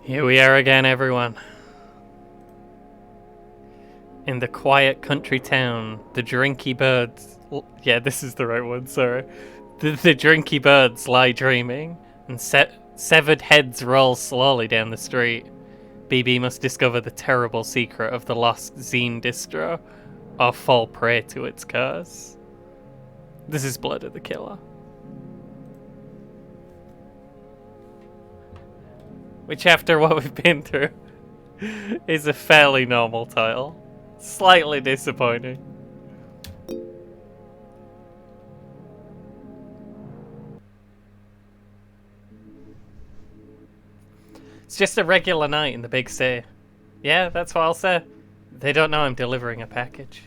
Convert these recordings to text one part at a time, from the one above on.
Here we are again, everyone. In the quiet country town, the drinky birds... Yeah, this is the right one, sorry. The drinky birds lie dreaming, and severed heads roll slowly down the street. BB must discover the terrible secret of the lost Zine distro, or fall prey to its curse. This is Blood of the Killer. Which, after what we've been through, is a fairly normal title. Slightly disappointing. It's just a regular night in the big city. Yeah, that's what I'll say. They don't know I'm delivering a package.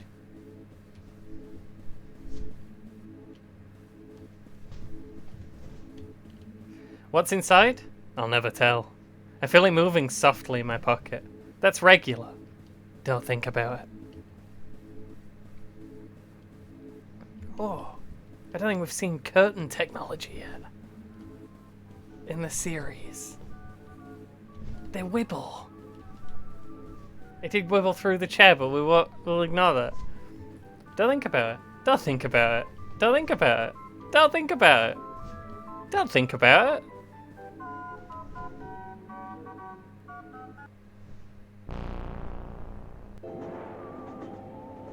What's inside? I'll never tell. I feel it moving softly in my pocket. That's regular. Don't think about it. Oh, I don't think we've seen curtain technology yet. In the series. They wibble. It did wibble through the chair, but we'll ignore that. Don't think about it. Don't think about it. Don't think about it. Don't think about it. Don't think about it.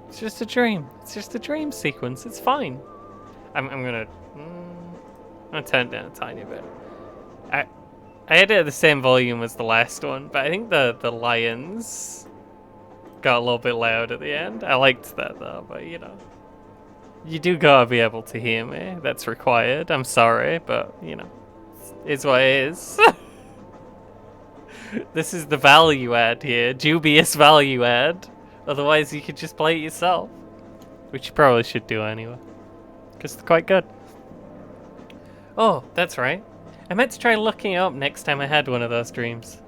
It's just a dream. It's just a dream sequence. It's fine. I'm gonna turn it down a tiny bit. I had it at the same volume as the last one, but I think the lions got a little bit loud at the end. I liked that though, but you know, you do gotta be able to hear me. That's required. I'm sorry, but you know, it's what it is. This is the value add here. Dubious value add. Otherwise, you could just play it yourself. Which you probably should do anyway. Because it's quite good. Oh, that's right. I meant to try looking it up next time I had one of those dreams.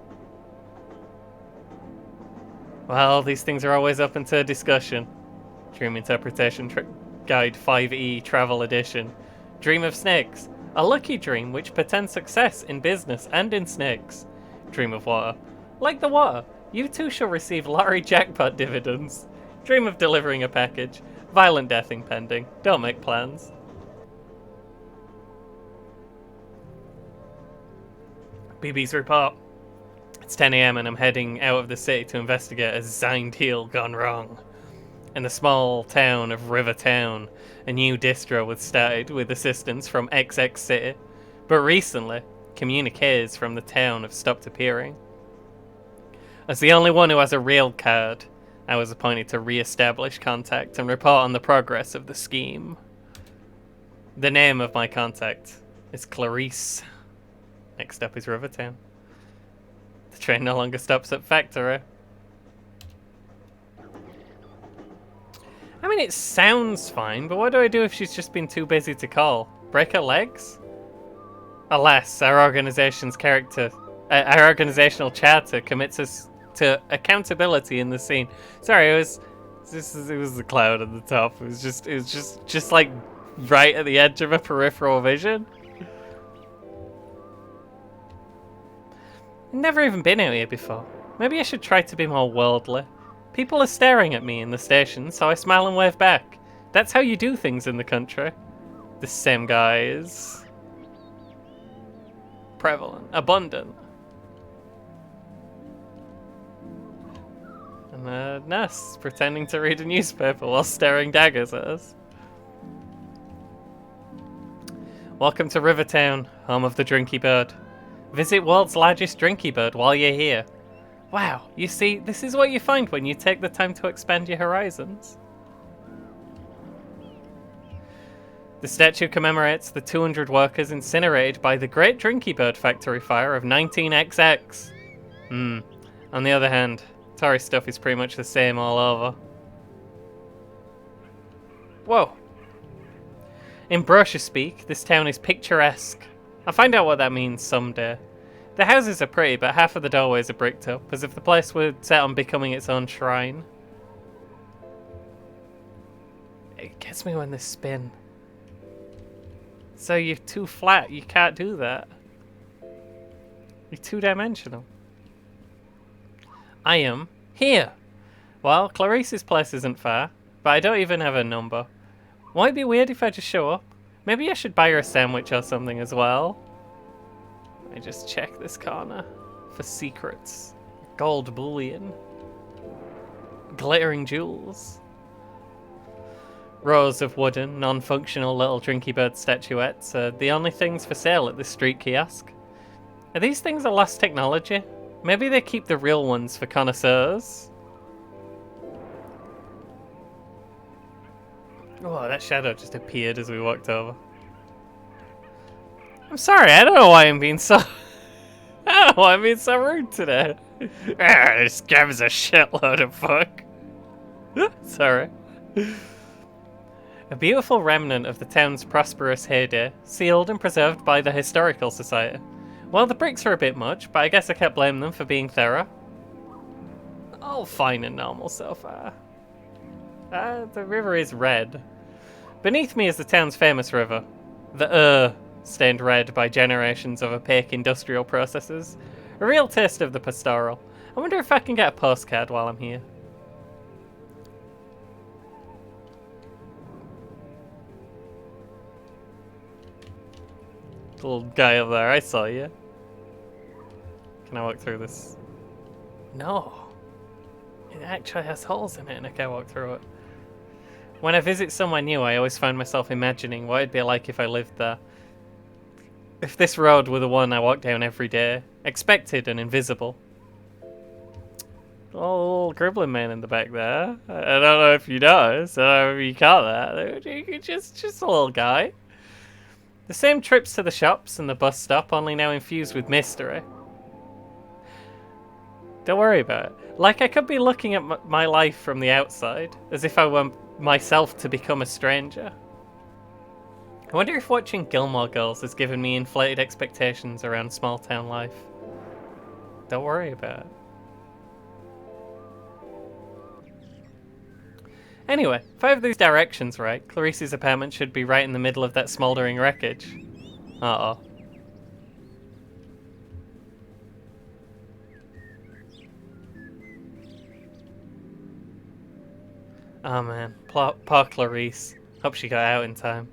Well, these things are always up into discussion. Dream Interpretation Guide 5e Travel Edition. Dream of Snakes. A lucky dream which portends success in business and in snakes. Dream of water. Like the water. You too shall receive lottery jackpot dividends. Dream of delivering a package. Violent death impending. Don't make plans. BB's report. It's 10 AM and I'm heading out of the city to investigate a Zine deal gone wrong. In the small town of Rivertown, a new distro was started with assistance from XX City. But recently, communiques from the town have stopped appearing. As the only one who has a real card, I was appointed to re-establish contact and report on the progress of the scheme. The name of my contact is Clarice. Next up is Rivertown. The train no longer stops at Factory. I mean, it sounds fine, but what do I do if she's just been too busy to call? Break her legs? Alas, our organizational charter commits us to accountability in the scene. Sorry, it was the cloud at the top. It was just like right at the edge of a peripheral vision. I've never even been out here before. Maybe I should try to be more worldly. People are staring at me in the station, so I smile and wave back. That's how you do things in the country. This same guy is prevalent, abundant. And a nurse pretending to read a newspaper while staring daggers at us. Welcome to Rivertown, home of the Drinky Bird. Visit world's largest Drinky Bird while you're here. Wow, you see, this is what you find when you take the time to expand your horizons. The statue commemorates the 200 workers incinerated by the Great Drinky Bird Factory fire of 19XX. On the other hand, Tory stuff is pretty much the same all over. Whoa. In brochure speak, this town is picturesque. I'll find out what that means someday. The houses are pretty, but half of the doorways are bricked up, as if the place were set on becoming its own shrine. It gets me when they spin. So you're too flat, you can't do that. You're two-dimensional. I am here. Well, Clarice's place isn't far, but I don't even have a number. Won't it be weird if I just show up? Maybe I should buy her a sandwich or something as well. Let me just check this corner for secrets. Gold bullion. Glittering jewels. Rows of wooden, non-functional little Drinky Bird statuettes are the only things for sale at this street kiosk. Are these things a lost technology? Maybe they keep the real ones for connoisseurs? Oh, that shadow just appeared as we walked over. I'm sorry, I don't know why I'm being so... I don't know why I'm being so rude today. This gives a shitload of fuck. Sorry. A beautiful remnant of the town's prosperous heyday, sealed and preserved by the Historical Society. Well, the bricks are a bit much, but I guess I can't blame them for being thorough. All fine and normal so far. The river is red. Beneath me is the town's famous river. The stained red by generations of opaque industrial processes. A real taste of the pastoral. I wonder if I can get a postcard while I'm here. Little guy up there, I saw you. Can I walk through this? No. It actually has holes in it and I can't walk through it. When I visit somewhere new, I always find myself imagining what it'd be like if I lived there. If this road were the one I walk down every day, expected and invisible. Oh, little Gribbling Man in the back there. I don't know if you noticed. I don't know if you caught that. Just a little guy. The same trips to the shops and the bus stop, only now infused with mystery. Don't worry about it. Like, I could be looking at my life from the outside, as if I were myself to become a stranger. I wonder if watching Gilmore Girls has given me inflated expectations around small town life. Don't worry about it. Anyway, if I have these directions right, Clarice's apartment should be right in the middle of that smouldering wreckage. Uh-oh. Oh man, poor Clarice. Hope she got out in time.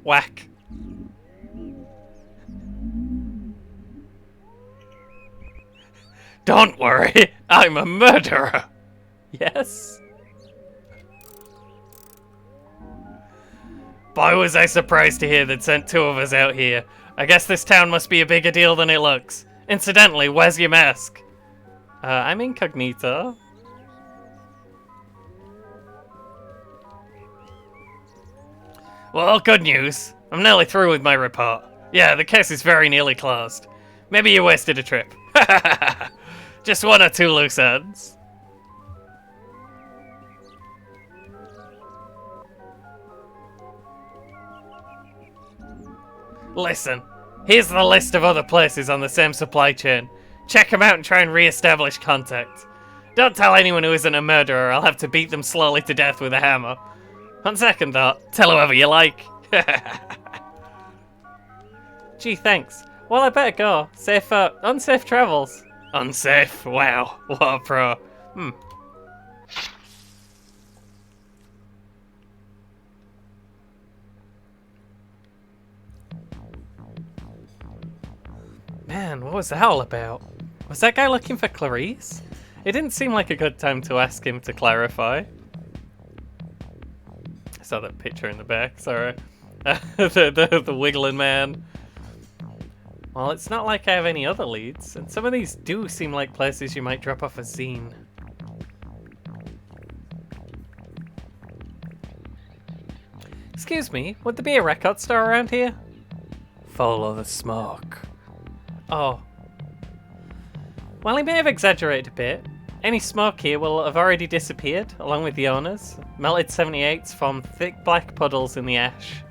Whack. Don't worry, I'm a murderer. Yes? Boy, was I surprised to hear they'd sent two of us out here. I guess this town must be a bigger deal than it looks. Incidentally, where's your mask? I'm incognito. Well, good news. I'm nearly through with my report. Yeah, the case is very nearly closed. Maybe you wasted a trip. Just one or two loose ends. Listen, here's the list of other places on the same supply chain. Check them out and try and re-establish contact. Don't tell anyone who isn't a murderer. I'll have to beat them slowly to death with a hammer. On second thought, tell whoever you like. Gee, thanks. Well, I better go. Unsafe travels. Unsafe? Wow, what a pro. Man, what was that all about? Was that guy looking for Clarice? It didn't seem like a good time to ask him to clarify. I saw that picture in the back, sorry. the wiggling man. Well, it's not like I have any other leads, and some of these do seem like places you might drop off a zine. Excuse me, would there be a record store around here? Follow the smoke. Oh. Well, he may have exaggerated a bit. Any smoke here will have already disappeared, along with the owners. Melted 78s form thick black puddles in the ash.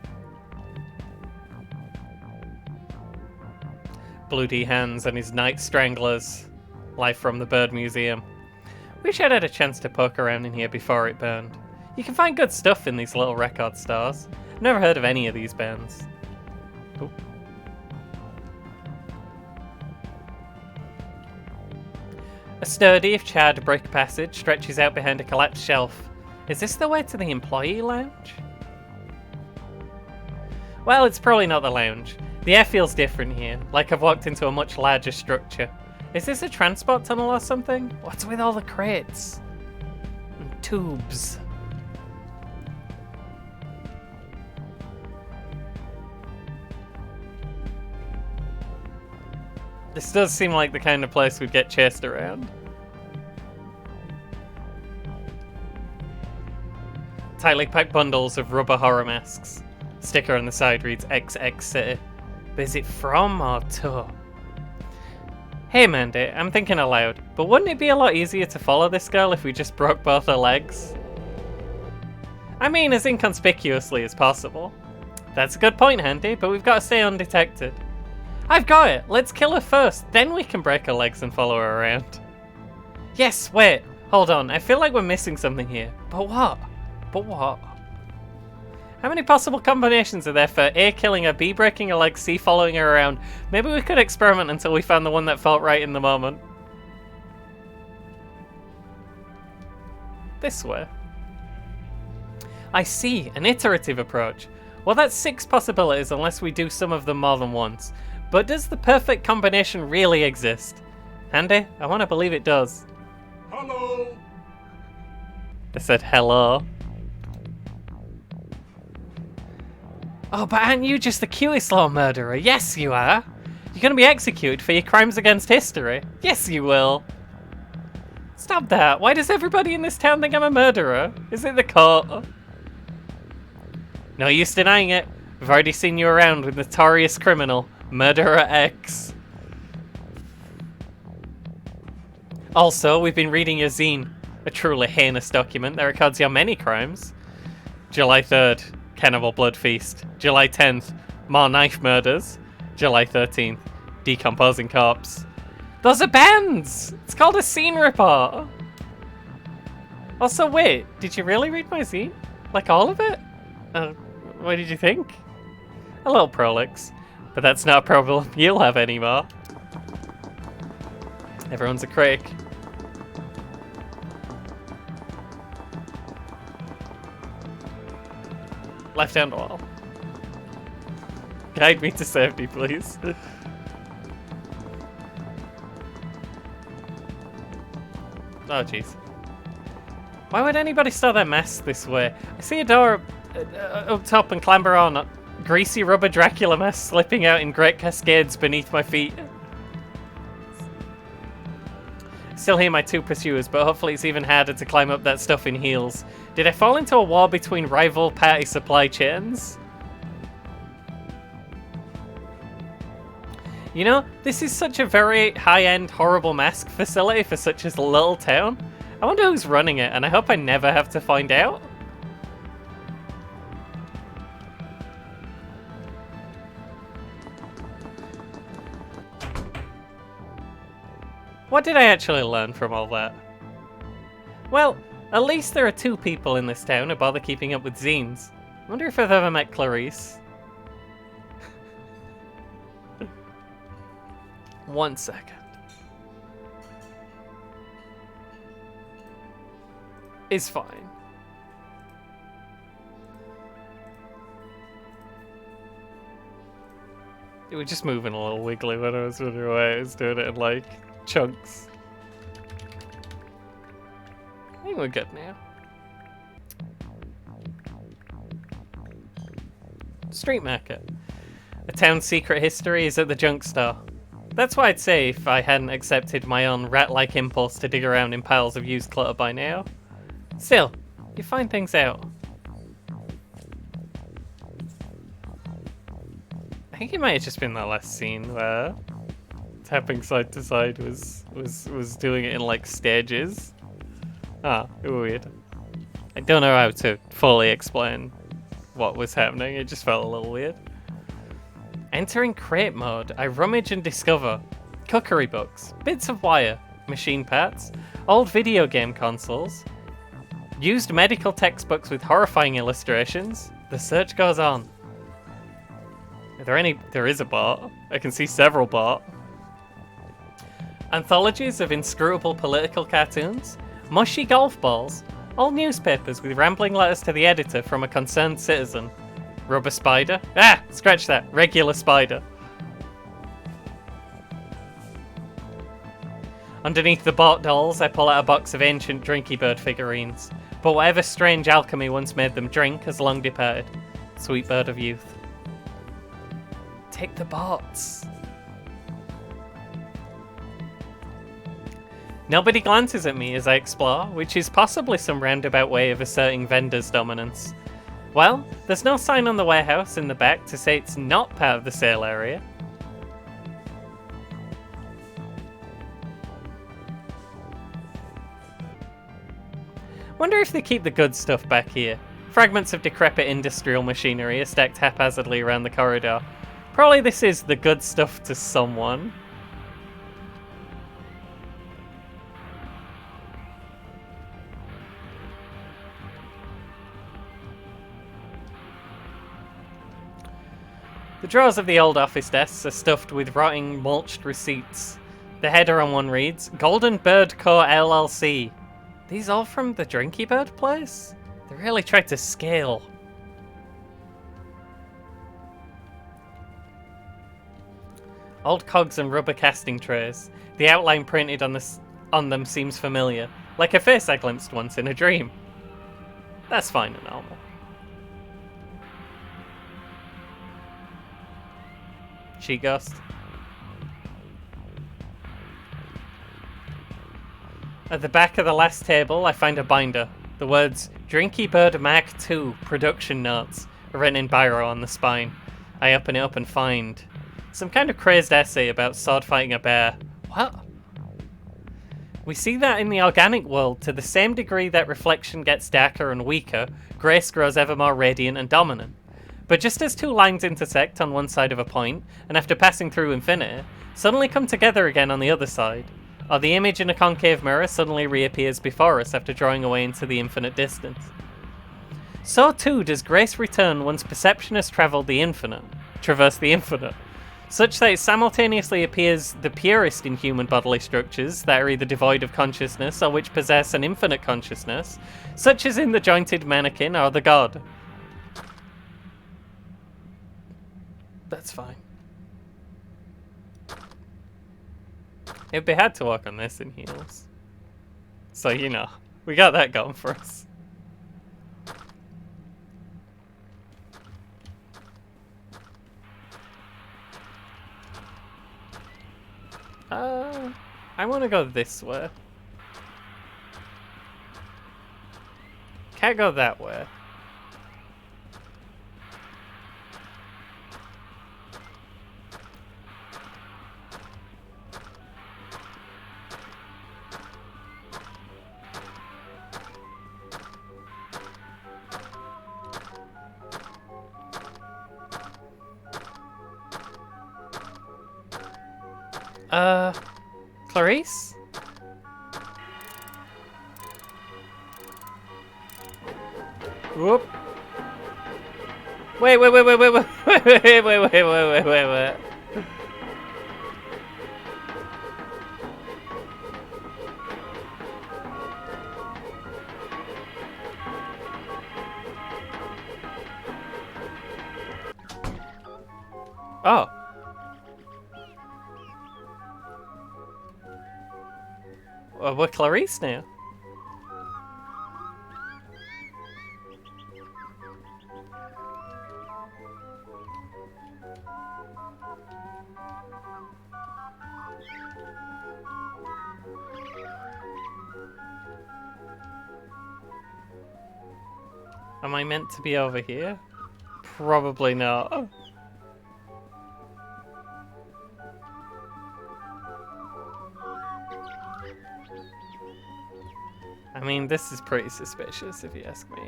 Bloody hands and his night stranglers. Life from the Bird Museum. Wish I'd had a chance to poke around in here before it burned. You can find good stuff in these little record stores. Never heard of any of these bands. Ooh. A sturdy, if charred, brick passage stretches out behind a collapsed shelf. Is this the way to the employee lounge? Well, it's probably not the lounge. The air feels different here, like I've walked into a much larger structure. Is this a transport tunnel or something? What's with all the crates? And tubes. This does seem like the kind of place we'd get chased around. Tightly packed bundles of rubber horror masks. Sticker on the side reads XX City. But is it from or to? Hey Mandy, I'm thinking aloud, but wouldn't it be a lot easier to follow this girl if we just broke both her legs? I mean, as inconspicuously as possible. That's a good point, Handy, but we've got to stay undetected. I've got it! Let's kill her first, then we can break her legs and follow her around. Yes, wait, hold on, I feel like we're missing something here. But what? But what? How many possible combinations are there for A, killing her, B, breaking her legs, C, following her around? Maybe we could experiment until we found the one that felt right in the moment. This way. I see, an iterative approach. Well, that's 6 possibilities unless we do some of them more than once. But does the perfect combination really exist? Handy, I want to believe it does. Hello! They said hello. Oh, but aren't you just the cutest little murderer? Yes, you are. You're going to be executed for your crimes against history. Yes, you will. Stop that. Why does everybody in this town think I'm a murderer? Is it the court? No use denying it. We've already seen you around with notorious criminal, Murderer X. Also, we've been reading your zine, a truly heinous document that records your many crimes. July 3rd, Cannibal Blood Feast. July 10th, more knife murders. July 13th, Decomposing Corpse. Those are bands! It's called a scene report. Also, wait, did you really read my zine? Like all of it? What did you think? A little prolix, but that's not a problem you'll have anymore. Everyone's a critic. Left-hand wall. Guide me to safety, please. Oh, jeez. Why would anybody store their masks this way? I see a door up top and clamber on. Greasy rubber Dracula mask slipping out in great cascades beneath my feet. Still hear my 2 pursuers, but hopefully it's even harder to climb up that stuff in heels. Did I fall into a war between rival party supply chains? You know, this is such a very high-end, horrible mask facility for such a little town. I wonder who's running it, and I hope I never have to find out. What did I actually learn from all that? Well, at least there are 2 people in this town who bother keeping up with zines. I wonder if I've ever met Clarice. 1 second. It's fine. It was just moving a little wiggly when I was running away. I was doing it in like chunks. I think we're good now. Street market. A town's secret history is at the junk store. That's why I'd say if I hadn't accepted my own rat-like impulse to dig around in piles of used clutter by now. Still, you find things out. I think it might have just been that last scene where tapping side to side was doing it in like stages. Ah, weird. I don't know how to fully explain what was happening. It just felt a little weird. Entering crate mode, I rummage and discover cookery books, bits of wire, machine parts, old video game consoles, used medical textbooks with horrifying illustrations. The search goes on. Are there any? There is a bot. I can see several bot. Anthologies of inscrutable political cartoons, mushy golf balls, old newspapers with rambling letters to the editor from a concerned citizen. Rubber spider? Ah, scratch that. Regular spider. Underneath the Bart dolls, I pull out a box of ancient Drinky Bird figurines. But whatever strange alchemy once made them drink has long departed. Sweet bird of youth. Take the bots. Nobody glances at me as I explore, which is possibly some roundabout way of asserting vendor's dominance. Well, there's no sign on the warehouse in the back to say it's not part of the sale area. Wonder if they keep the good stuff back here. Fragments of decrepit industrial machinery are stacked haphazardly around the corridor. Probably this is the good stuff to someone. The drawers of the old office desks are stuffed with rotting, mulched receipts. The header on one reads, Golden Bird Co. LLC. These all from the Drinky Bird place? They really tried to scale. Old cogs and rubber casting trays. The outline printed on them seems familiar, like a face I glimpsed once in a dream. That's fine and normal. She ghost. At the back of the last table, I find a binder. The words Drinky Bird Mark II Production Notes are written in biro on the spine. I open it up and find some kind of crazed essay about sword fighting a bear. What? We see that in the organic world, to the same degree that reflection gets darker and weaker, grace grows ever more radiant and dominant. But just as two lines intersect on one side of a point, and after passing through infinity, suddenly come together again on the other side, or the image in a concave mirror suddenly reappears before us after drawing away into the infinite distance. So too does grace return once perception has traversed the infinite, such that it simultaneously appears the purest in human bodily structures that are either devoid of consciousness or which possess an infinite consciousness, such as in the jointed mannequin or the god. That's fine. It'd be hard to walk on this in heels. So, you know, we got that going for us. I want to go this way. Can't go that way. Clarice? Whoop. Wait. Oh. We're Clarice now. Am I meant to be over here? Probably not. I mean, this is pretty suspicious if you ask me.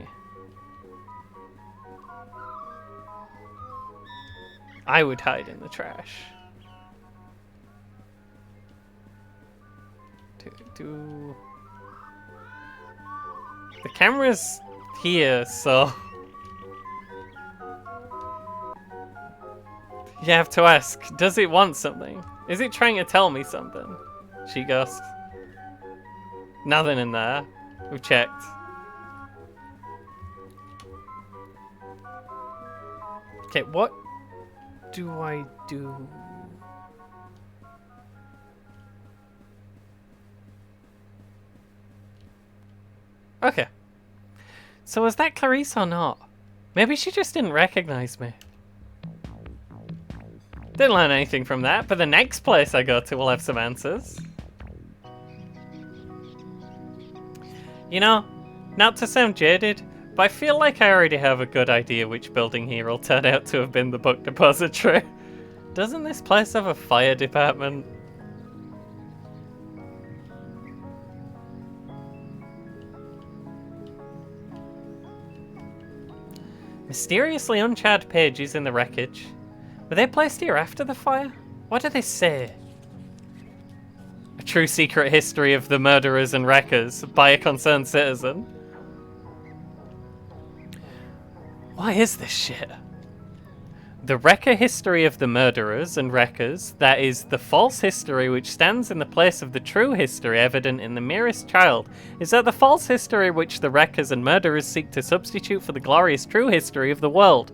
I would hide in the trash. The camera's here, so you have to ask, does it want something? Is it trying to tell me something? She ghost. Nothing in there. We've checked. Okay, what do I do? Okay. So was that Clarice or not? Maybe she just didn't recognize me. Didn't learn anything from that, but the next place I go to will have some answers. You know, not to sound jaded, but I feel like I already have a good idea which building here will turn out to have been the book depository. Doesn't this place have a fire department? Mysteriously uncharted pages in the wreckage. Were they placed here after the fire? What do they say? A true secret history of the murderers and wreckers by a concerned citizen. What is this shit? The wrecker history of the murderers and wreckers, that is, the false history which stands in the place of the true history evident in the merest child, is that the false history which the wreckers and murderers seek to substitute for the glorious true history of the world.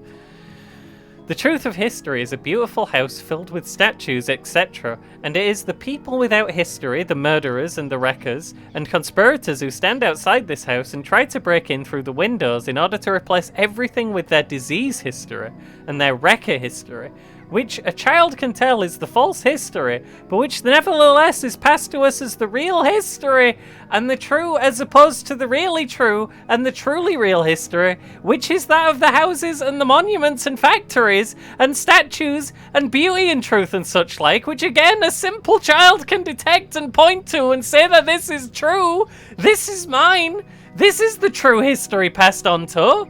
The truth of history is a beautiful house filled with statues, etc., and it is the people without history, the murderers and the wreckers, and conspirators who stand outside this house and try to break in through the windows in order to replace everything with their disease history and their wrecker history, which a child can tell is the false history, but which nevertheless is passed to us as the real history, and the true as opposed to the really true and the truly real history, which is that of the houses and the monuments and factories and statues and beauty and truth and such like, which again a simple child can detect and point to and say that this is true, this is mine, this is the true history passed on to.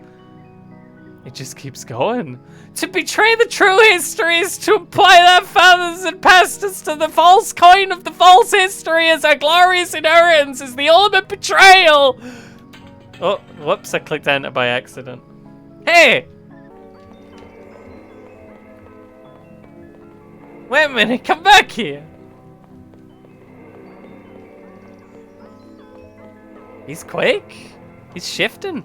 It just keeps going. To betray the true history is to imply that fathers and pastors to the false coin of the false history as our glorious inheritance is the ultimate betrayal. Oh, whoops, I clicked enter by accident. Hey! Wait a minute, come back here. He's quick. He's shifting.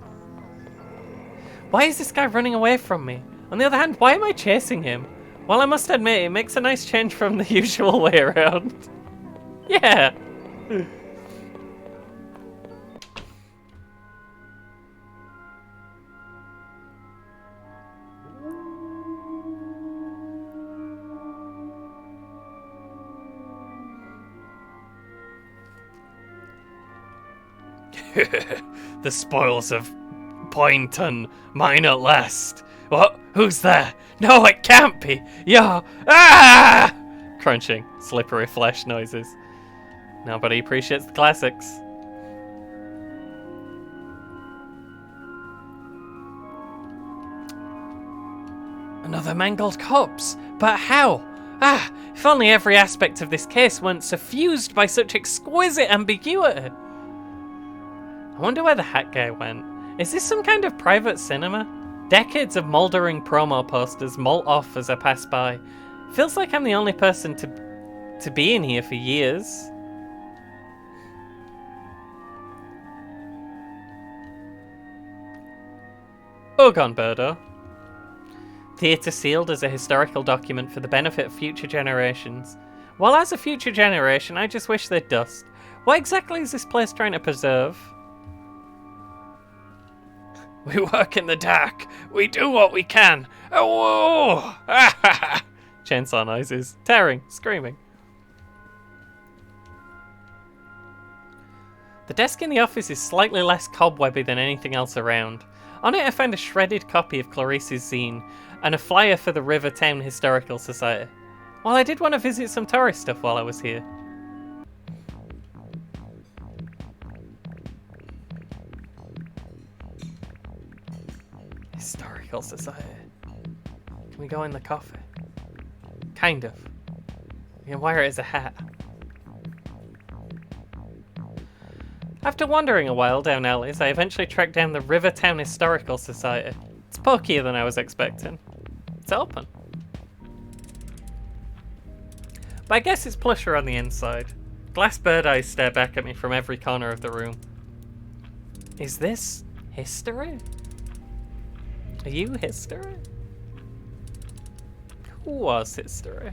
Why is this guy running away from me? On the other hand, why am I chasing him? Well, I must admit, it makes a nice change from the usual way around. Yeah. The spoils of Poynton, mine at last. What? Who's there? No, it can't be. Yo! Ah! Crunching, slippery flesh noises. Nobody appreciates the classics. Another mangled corpse. But how? Ah! If only every aspect of this case weren't suffused by such exquisite ambiguity. I wonder where the hat guy went. Is this some kind of private cinema? Decades of mouldering promo posters molt off as I pass by. Feels like I'm the only person to be in here for years. Ogon Birdo. Theatre sealed as a historical document for the benefit of future generations. Well, as a future generation, I just wish they'd dust. What exactly is this place trying to preserve? We work in the dark. We do what we can. Oh, whoa! Chainsaw noises. Tearing. Screaming. The desk in the office is slightly less cobwebby than anything else around. On it I found a shredded copy of Clarice's zine and a flyer for the Rivertown Historical Society. Well, I did want to visit some tourist stuff while I was here. Historical Society. Can we go in the coffee? Kind of. We can wear it as a hat. After wandering a while down alleys, I eventually tracked down the Rivertown Historical Society. It's pokier than I was expecting. It's open. But I guess it's plusher on the inside. Glass bird eyes stare back at me from every corner of the room. Is this history? Are you history? Who was history?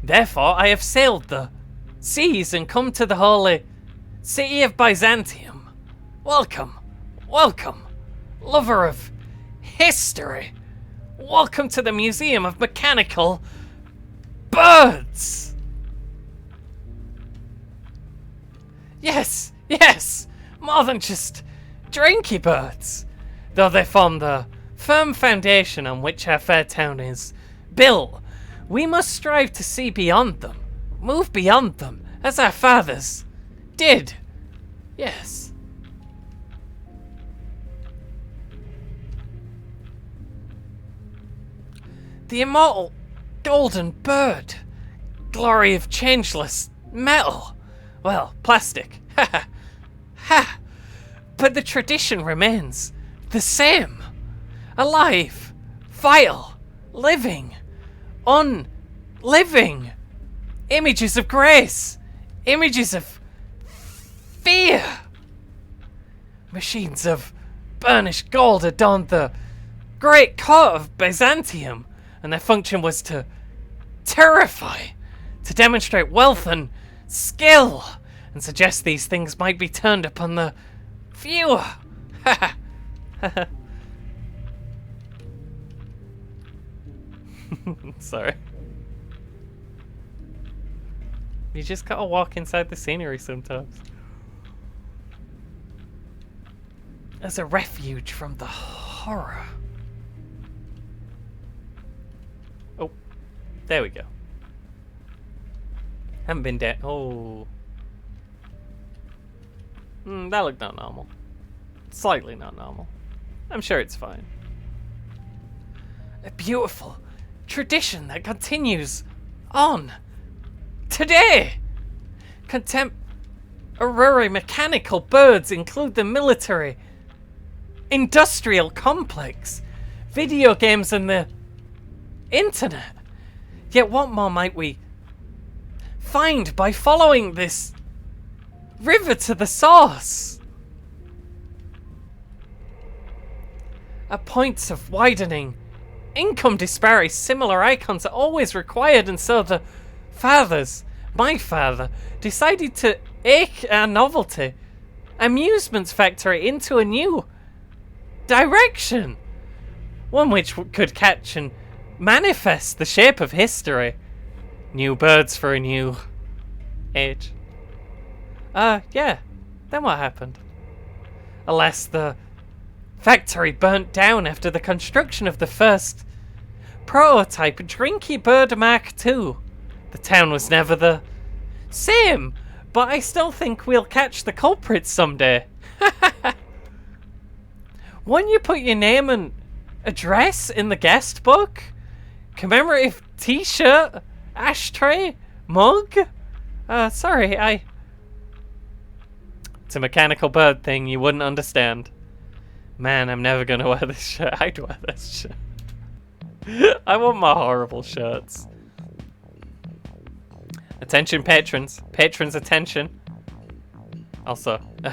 Therefore, I have sailed the seas and come to the holy city of Byzantium. Welcome, welcome, lover of history. Welcome to the Museum of Mechanical Birds. Yes, yes, more than just drinky birds, though they form the firm foundation on which our fair town is built. We must strive to see beyond them, move beyond them, as our fathers did. Yes. The immortal golden bird, glory of changeless metal. Well, plastic. Ha ha. Ha! But the tradition remains the same. Alive, vital, living, unliving. Images of grace, images of fear. Machines of burnished gold adorned the great court of Byzantium, and their function was to terrify, to demonstrate wealth and skill, and suggest these things might be turned upon the viewer. Ha ha. Sorry. You just gotta walk inside the scenery sometimes. As a refuge from the horror. Oh, there we go. Haven't been dead. Oh. That looked not normal. Slightly not normal. I'm sure it's fine. A beautiful tradition that continues on today. Contemporary mechanical birds include the military, industrial complex, video games, and the internet. Yet what more might we find by following this river to the source? At points of widening income disparity, similar icons are always required, and so the fathers, my father, decided to eke our novelty amusements factory into a new direction. One which could catch and manifest the shape of history. New birds for a new age. Yeah. Then what happened? Alas, the factory burnt down after the construction of the first prototype Drinky Bird Mark II. The town was never the same, but I still think we'll catch the culprits someday. When you put your name and address in the guest book, commemorative t-shirt, ashtray, mug, sorry, it's a mechanical bird thing you wouldn't understand. Man, I'm never gonna wear this shirt. I'd wear this shirt. I want my horrible shirts. Attention, patrons. Patrons, attention. Also, I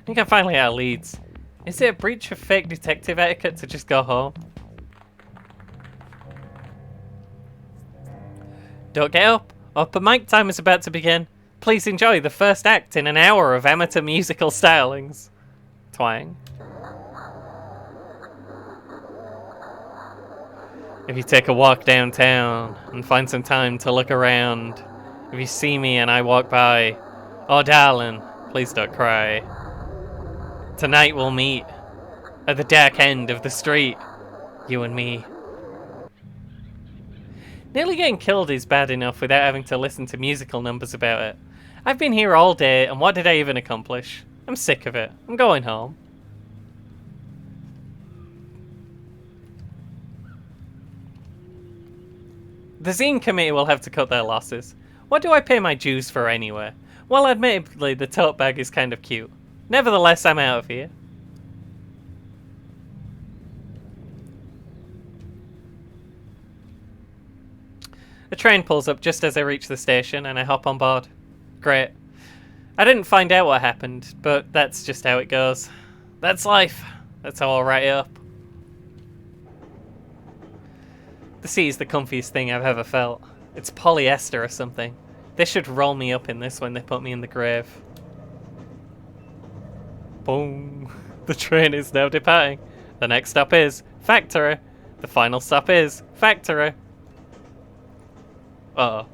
think I'm finally out of leads. Is it a breach of fake detective etiquette to just go home? Don't get up. Open mic time is about to begin. Please enjoy the first act in an hour of amateur musical stylings. Twang. If you take a walk downtown and find some time to look around, if you see me and I walk by, oh darling, please don't cry. Tonight we'll meet at the dark end of the street, you and me. Nearly getting killed is bad enough without having to listen to musical numbers about it. I've been here all day, and what did I even accomplish? I'm sick of it. I'm going home. The zine committee will have to cut their losses. What do I pay my dues for anyway? Well, admittedly, the tote bag is kind of cute. Nevertheless, I'm out of here. A train pulls up just as I reach the station, and I hop on board. Great. I didn't find out what happened, but that's just how it goes. That's life. That's how I'll write it up. The seat is the comfiest thing I've ever felt. It's polyester or something. They should roll me up in this when they put me in the grave. Boom. The train is now departing. The next stop is factory. The final stop is factory. Uh-oh.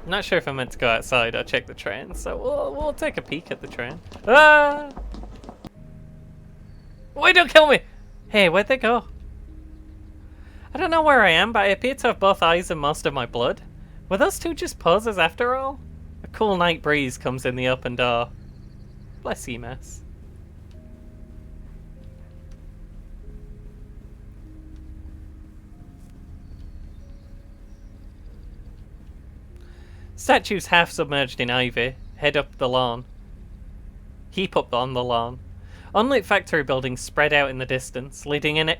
I'm not sure if I'm meant to go outside or check the train, so we'll take a peek at the train. Ah! Wait, don't kill me! Hey, where'd they go? I don't know where I am, but I appear to have both eyes and most of my blood. Were those two just poses after all? A cool night breeze comes in the open door. Bless you, mess. Statues half submerged in ivy head up the lawn. Heap up on the lawn. Unlit factory buildings spread out in the distance, leading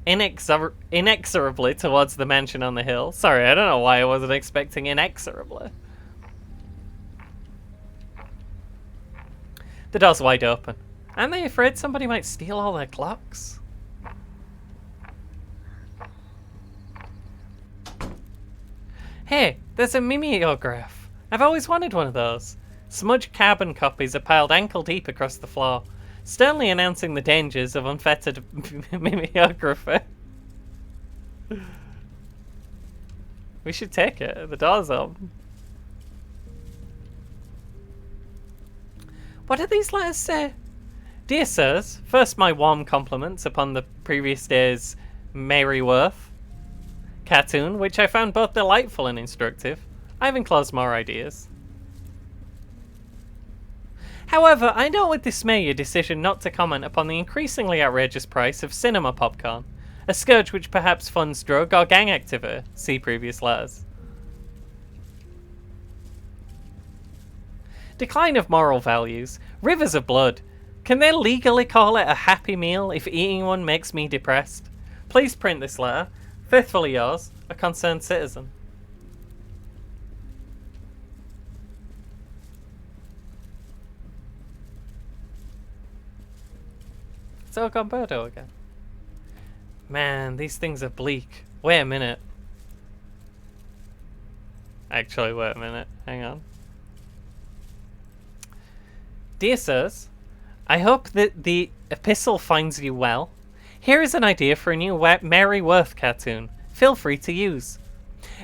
inexorably towards the mansion on the hill. Sorry, I don't know why I wasn't expecting inexorably. The door's wide open. Aren't they afraid somebody might steal all their clocks? Hey, there's a mimeograph. I've always wanted one of those. Smudged carbon copies are piled ankle deep across the floor, sternly announcing the dangers of unfettered mimeography. We should take it. The door's open. What do these letters say? Dear sirs, first my warm compliments upon the previous day's Mary Worth cartoon, which I found both delightful and instructive. I've enclosed more ideas. However, I note with dismay your decision not to comment upon the increasingly outrageous price of cinema popcorn, a scourge which perhaps funds drug or gang activity. See previous letters. Decline of moral values. Rivers of blood. Can they legally call it a happy meal if eating one makes me depressed? Please print this letter. Faithfully yours, a concerned citizen. It's El Gomberto again. Man, these things are bleak. Wait a minute. Actually, wait a minute. Hang on. Dear sirs, I hope that the epistle finds you well. Here is an idea for a new Mary Worth cartoon. Feel free to use.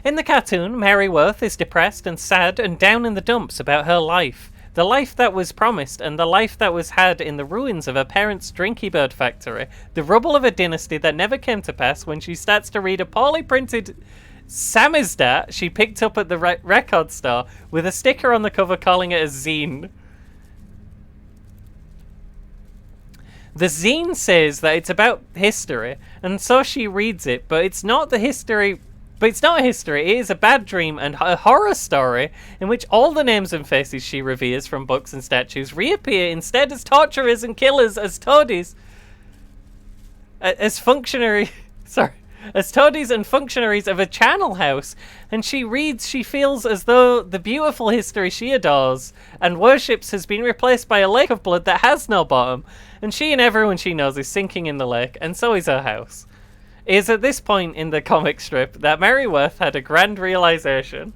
In the cartoon, Mary Worth is depressed and sad and down in the dumps about her life. The life that was promised and the life that was had in the ruins of her parents' Drinky Bird factory. The rubble of a dynasty that never came to pass when she starts to read a poorly printed samizdat she picked up at the record store with a sticker on the cover calling it a zine. The zine says that it's about history, and so she reads it, but it's not the history. But it's not a history, it is a bad dream and a horror story in which all the names and faces she reveres from books and statues reappear instead as torturers and killers, as toadies. As toadies and functionaries of a channel house. And she feels as though the beautiful history she adores and worships has been replaced by a lake of blood that has no bottom. And she and everyone she knows is sinking in the lake, and so is her house. It is at this point in the comic strip that Mary Worth had a grand realization.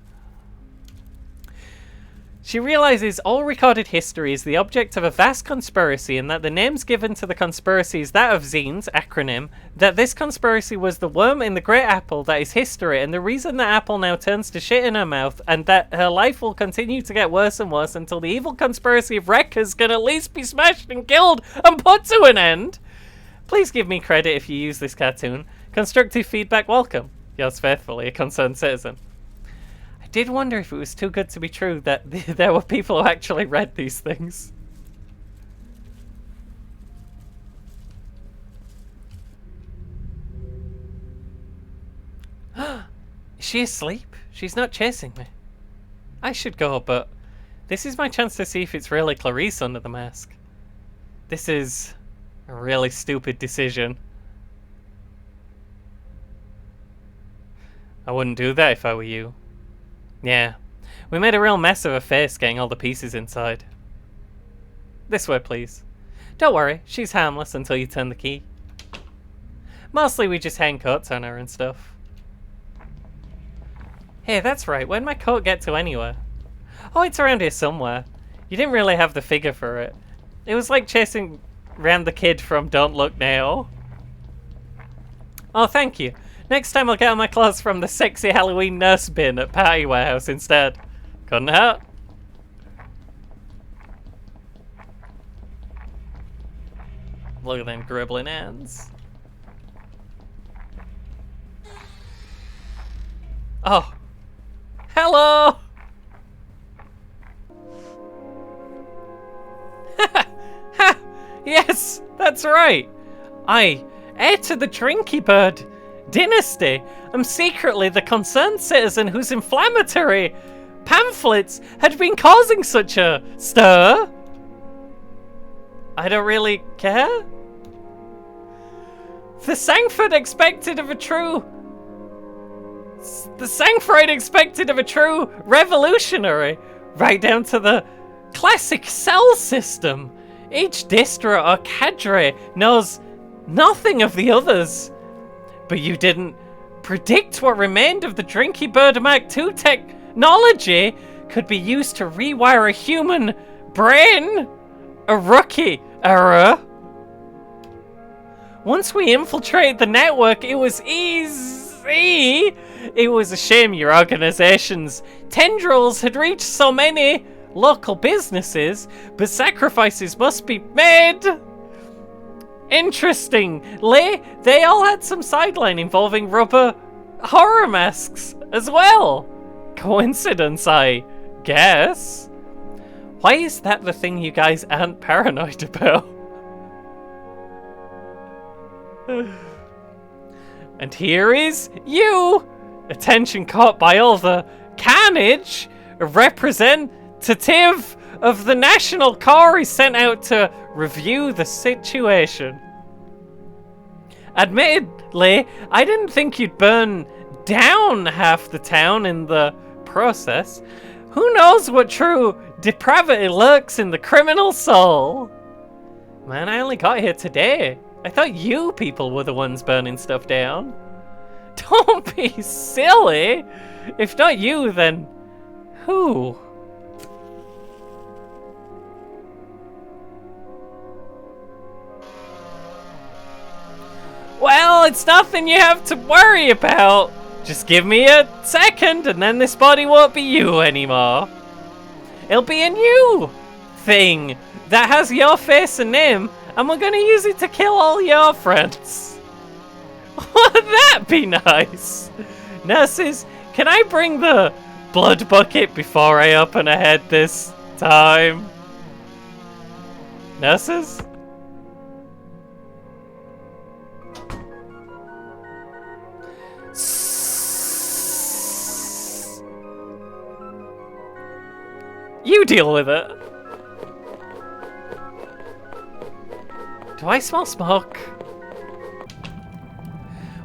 She realizes all recorded history is the object of a vast conspiracy, and that the names given to the conspiracy is that of Zine's acronym, that this conspiracy was the worm in the great apple that is history, and the reason the apple now turns to shit in her mouth, and that her life will continue to get worse and worse until the evil conspiracy of wreckers can at least be smashed and killed and put to an end. Please give me credit if you use this cartoon. Constructive feedback welcome. Yours faithfully, a concerned citizen. I did wonder if it was too good to be true that there were people who actually read these things. Is she asleep? She's not chasing me. I should go, but this is my chance to see if it's really Clarice under the mask. This is A really stupid decision. I wouldn't do that if I were you. Yeah. We made a real mess of a face getting all the pieces inside. This way, please. Don't worry, she's harmless until you turn the key. Mostly we just hang coats on her and stuff. Hey, that's right. Where'd my coat get to anywhere? Oh, it's around here somewhere. You didn't really have the figure for it. It was like chasing around the kid from Don't Look Now. Oh, thank you. Next time I'll get all my clothes from the sexy Halloween nurse bin at Party Warehouse instead. Couldn't hurt. Look at them gribbling hands. Oh. Hello! Ha! Yes, that's right. I, heir to the Drinky Bird dynasty, am secretly the concerned citizen whose inflammatory pamphlets had been causing such a stir. I don't really care. The Sangford expected of a true revolutionary, right down to the classic cell system. Each distro or cadre knows nothing of the others. But you didn't predict what remained of the Drinky Bird Mark II technology could be used to rewire a human brain. A rookie error. Once we infiltrated the network, it was easy. It was a shame your organization's tendrils had reached so many local businesses, but sacrifices must be made. Interestingly, they all had some sideline involving rubber horror masks as well. Coincidence, I guess. Why is that the thing you guys aren't paranoid about? And here is you! Attention caught by all the carnage, a representative of the National Corps is sent out to review the situation. Admittedly, I didn't think you'd burn down half the town in the process. Who knows what true depravity lurks in the criminal soul? Man, I only got here today. I thought you people were the ones burning stuff down. Don't be silly. If not you, then who? Well, it's nothing you have to worry about. Just give me a second and then this body won't be you anymore. It'll be a new thing that has your face and name, and we're gonna use it to kill all your friends. Wouldn't that be nice? Nurses, can I bring the blood bucket before I open a head this time? Nurses? You deal with it. Do I smell smoke?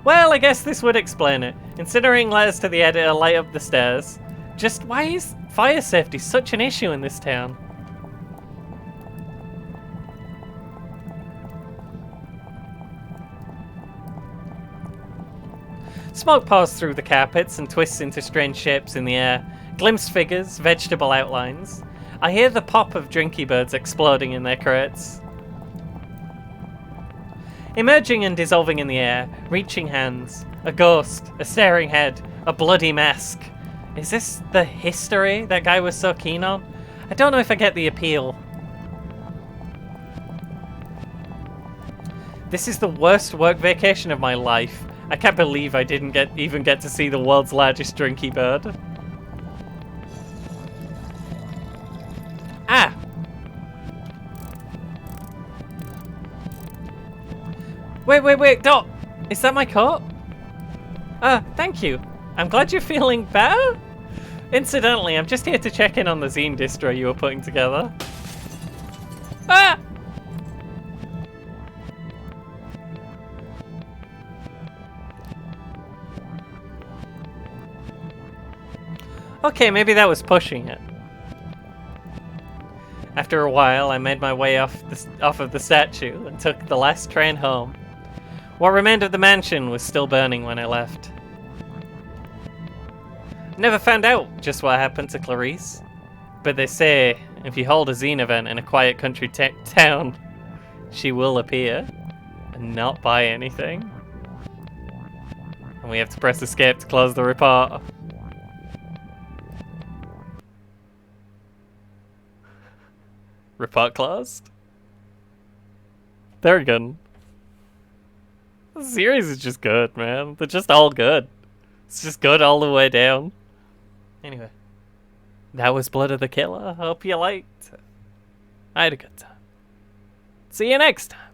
Well, I guess this would explain it. Considering letters to the editor light up the stairs. Just why is fire safety such an issue in this town? Smoke pours through the carpets and twists into strange shapes in the air. Glimpsed figures, vegetable outlines. I hear the pop of Drinky Birds exploding in their crates. Emerging and dissolving in the air, reaching hands. A ghost, a staring head, a bloody mask. Is this the history that guy was so keen on? I don't know if I get the appeal. This is the worst work vacation of my life. I can't believe I didn't even get to see the world's largest Drinky Bird. Ah! Wait, Doc! Is that my coat? Thank you. I'm glad you're feeling better? Incidentally, I'm just here to check in on the zine distro you were putting together. Ah! Okay, maybe that was pushing it. After a while, I made my way off of the statue and took the last train home. What remained of the mansion was still burning when I left. Never found out just what happened to Clarice, but they say if you hold a zine event in a quiet country town, she will appear and not buy anything. And we have to press escape to close the report. Report closed? They're good. The series is just good, man. They're just all good. It's just good all the way down. Anyway, that was Blood of the Killer. Hope you liked it. I had a good time. See you next time.